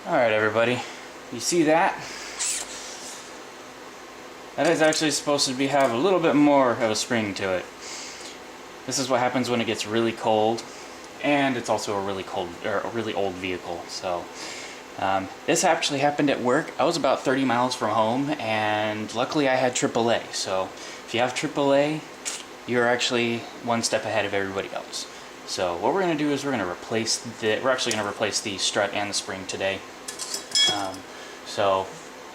Alright everybody, you see that? That is actually supposed to have a little bit more of a spring to it. This is what happens when it gets really cold, and it's also a really old vehicle. So this actually happened at work. I was about 30 miles from home, and luckily I had AAA. So if you have AAA, you're actually one step ahead of everybody else. So what we're going to do is we're actually going to replace the strut and the spring today. So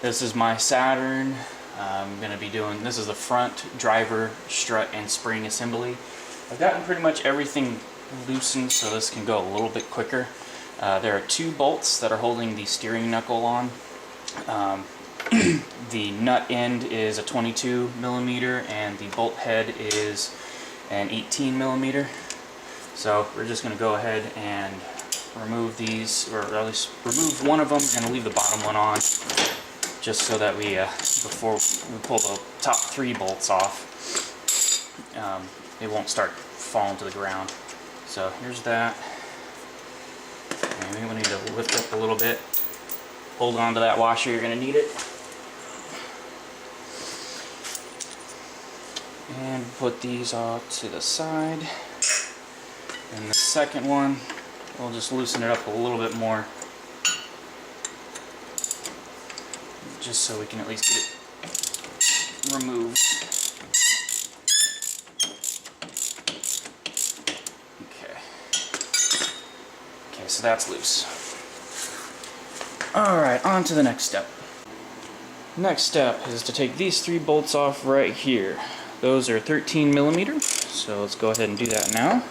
this is my Saturn. I'm going to be doing, this is the front driver strut and spring assembly. I've gotten pretty much everything loosened so this can go a little bit quicker. There are two bolts that are holding the steering knuckle on. The nut end is a 22 millimeter and the bolt head is an 18 millimeter. So we're just going to go ahead and remove these, or at least remove one of them and leave the bottom one on, just so that we, before we pull the top three bolts off, they won't start falling to the ground. So here's that. And we need to lift up a little bit. Hold on to that washer, you're going to need it. And put these off to the side. And the second one, we'll just loosen it up a little bit more, just so we can at least get it removed. Okay, so that's loose. Alright, on to the next step. Next step is to take these three bolts off right here. Those are 13 millimeter, so let's go ahead and do that now.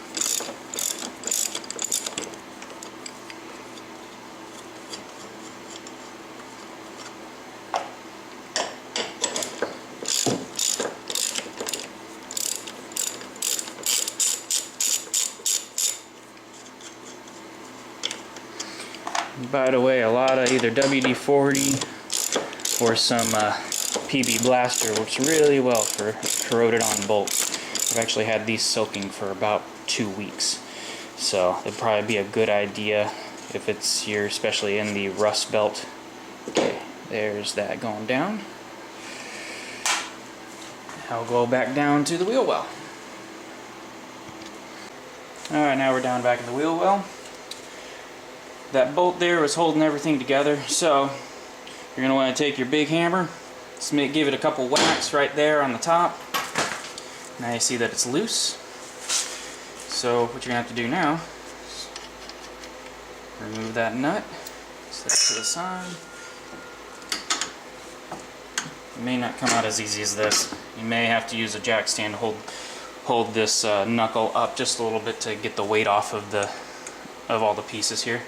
By the way, a lot of either WD-40 or some PB Blaster works really well for corroded on bolts. I've actually had these soaking for about 2 weeks, so it'd probably be a good idea if it's here, especially in the rust belt. Okay, there's that going down. I'll go back down to the wheel well. Alright, now we're down back in the wheel well. That bolt there was holding everything together, so you're going to want to take your big hammer, give it a couple whacks right there on the top. Now you see that it's loose. So what you're going to have to do now is remove that nut, set it to the side. It may not come out as easy as this. You may have to use a jack stand to hold this knuckle up just a little bit to get the weight off of all the pieces here.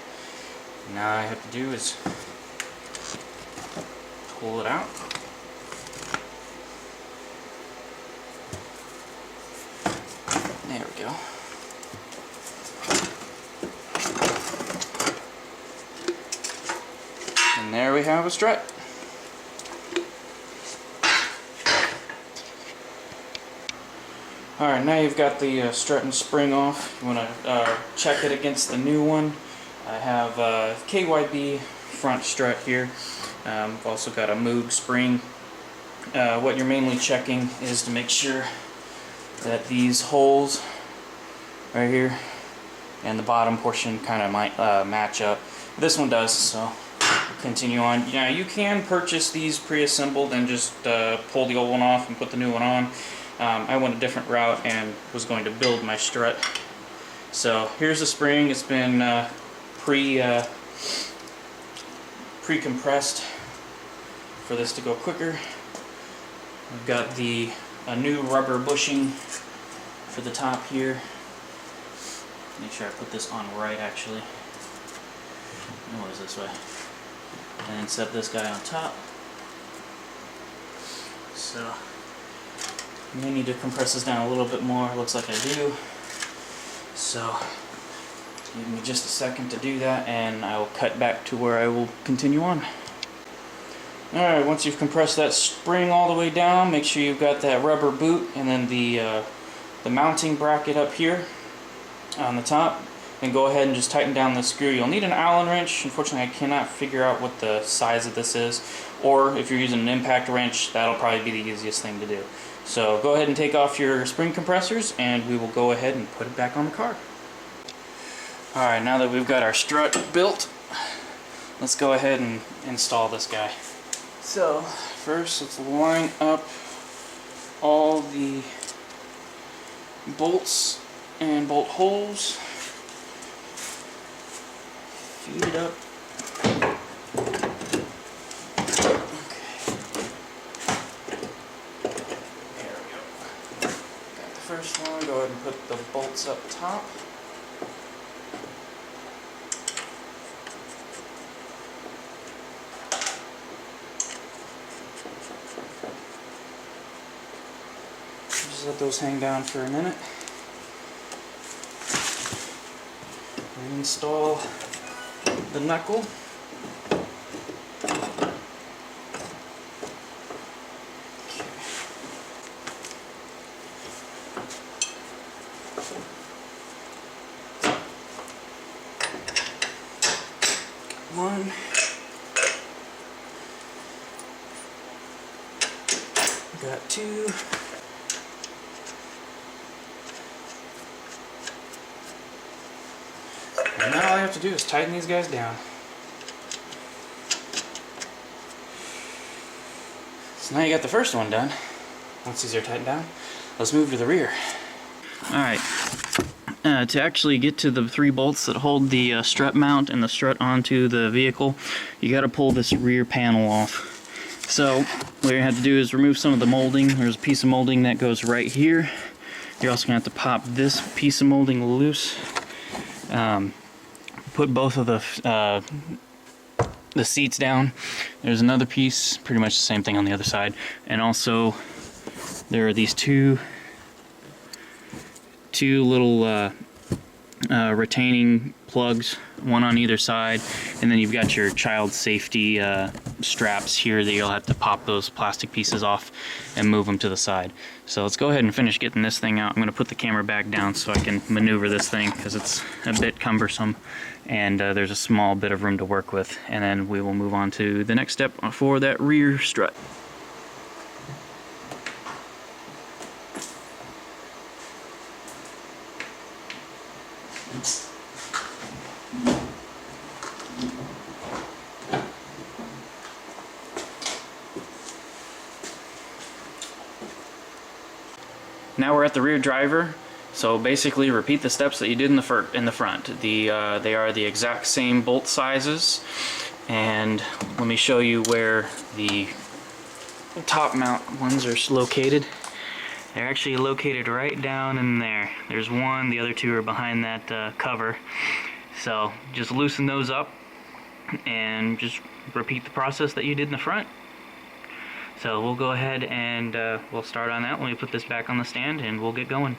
Now all I have to do is pull it out. There we go. And there we have a strut. Alright, now you've got the strut and spring off. You want to check it against the new one. I have a KYB front strut here. I've also got a Moog spring. What you're mainly checking is to make sure that these holes right here and the bottom portion kind of might match up. This one does, so we'll continue on. Now you can purchase these pre-assembled and just pull the old one off and put the new one on. I went a different route and was going to build my strut. So here's the spring. It's been pre-compressed for this to go quicker. I've got a new rubber bushing for the top here. Make sure I put this on right, actually. No, it's this way. And set this guy on top. So I may need to compress this down a little bit more. Looks like I do. So give me just a second to do that, and I will cut back to where I will continue on. Alright, once you've compressed that spring all the way down, make sure you've got that rubber boot and then the mounting bracket up here on the top. and go ahead and just tighten down the screw. You'll need an Allen wrench. Unfortunately, I cannot figure out what the size of this is, or if you're using an impact wrench, that'll probably be the easiest thing to do. So go ahead and take off your spring compressors, and we will go ahead and put it back on the car. Alright, now that we've got our strut built, let's go ahead and install this guy. So first, let's line up all the bolts and bolt holes. Feed it up. First one, go ahead and put the bolts up top. Just let those hang down for a minute. And install the knuckle. One. Got two. And now all I have to do is tighten these guys down. So now you got the first one done. Once these are tightened down, let's move to the rear. Alright. To actually get to the 3 bolts that hold the strut mount and the strut onto the vehicle, you got to pull this rear panel off. So what you have to do is remove some of the molding. There's a piece of molding that goes right here. You're also going to have to pop this piece of molding loose. Put both of the seats down. There's another piece, pretty much the same thing on the other side. And also there are these two little retaining plugs, one on either side, and then you've got your child safety straps here that you'll have to pop those plastic pieces off and move them to the side. So let's go ahead and finish getting this thing out. I'm going to put the camera back down so I can maneuver this thing because it's a bit cumbersome, and there's a small bit of room to work with, and then we will move on to the next step for that rear strut. Now we're at the rear driver, so basically repeat the steps that you did in the front. They are the exact same bolt sizes, and let me show you where the top mount ones are located. They're actually located right down in there. There's one, the other two are behind that cover. So just loosen those up and just repeat the process that you did in the front. So we'll go ahead and we'll start on that when we put this back on the stand, and we'll get going.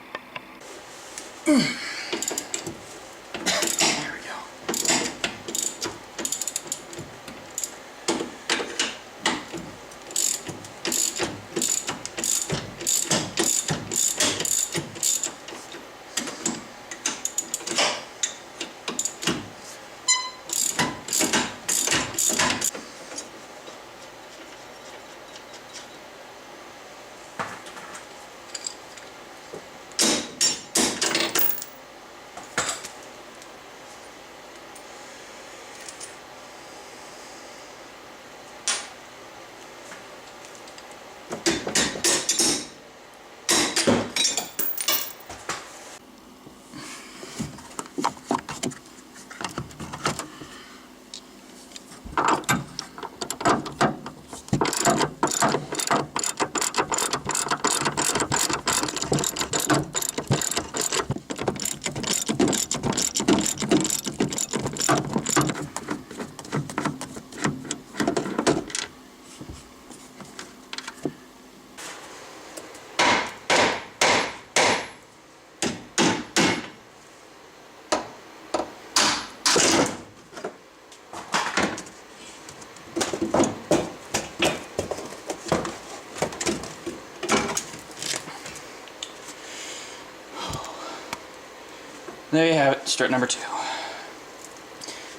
there you have it, strut number 2.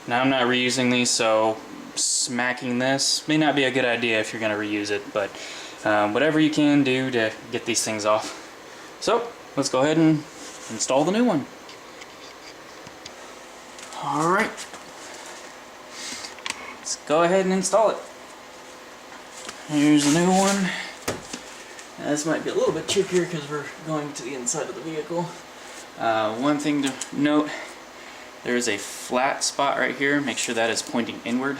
Now I'm not reusing these, so smacking this may not be a good idea if you're going to reuse it, but whatever you can do to get these things off. So let's go ahead and install the new one. Alright, let's go ahead and install it. Here's the new one. Now, this might be a little bit trickier because we're going to the inside of the vehicle. One thing to note, there is a flat spot right here. Make sure that is pointing inward.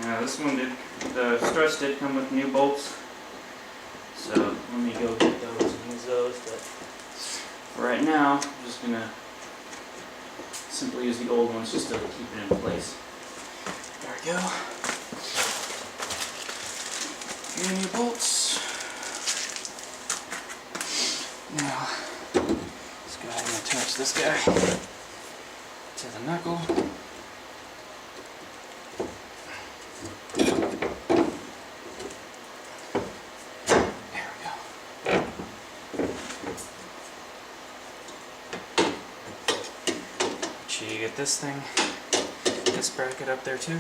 Now this one the struts did come with new bolts, so let me go get those and use those, but for right now I'm just going to simply use the old ones just to keep it in place. There we go. New bolts. Now let's go ahead and attach this guy to the knuckle. You get this thing, this bracket up there too.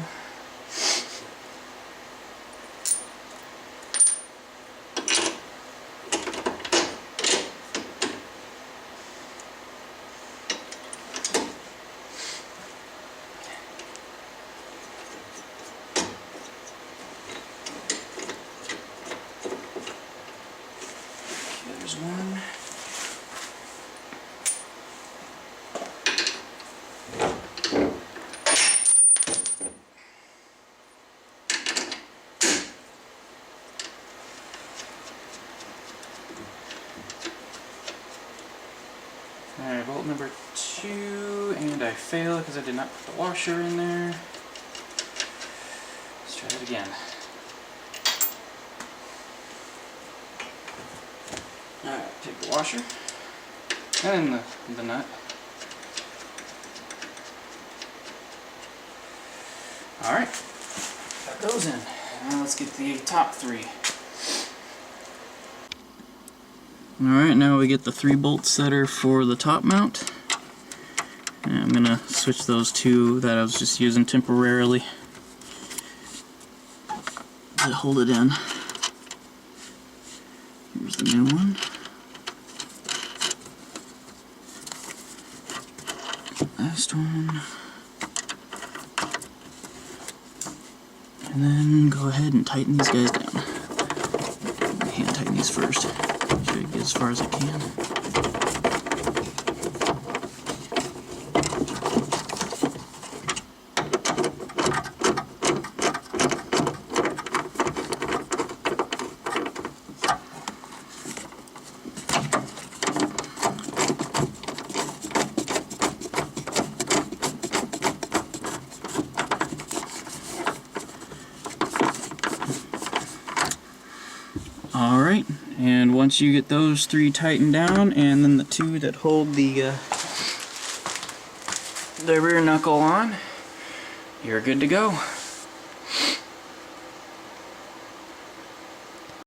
Okay, there's one. Alright, bolt number 2, and I failed because I did not put the washer in there. Let's try that again. Alright, take the washer, and then the nut. Alright, got those in. Now let's get the top 3. Alright, now we get the 3 bolts that are for the top mount. And I'm going to switch those 2 that I was just using temporarily to hold it in. Here's the new one. Last one. And then go ahead and tighten these guys down. Hand tighten these first. Try to get as far as I can. Alright, and once you get those 3 tightened down, and then the 2 that hold the rear knuckle on, you're good to go.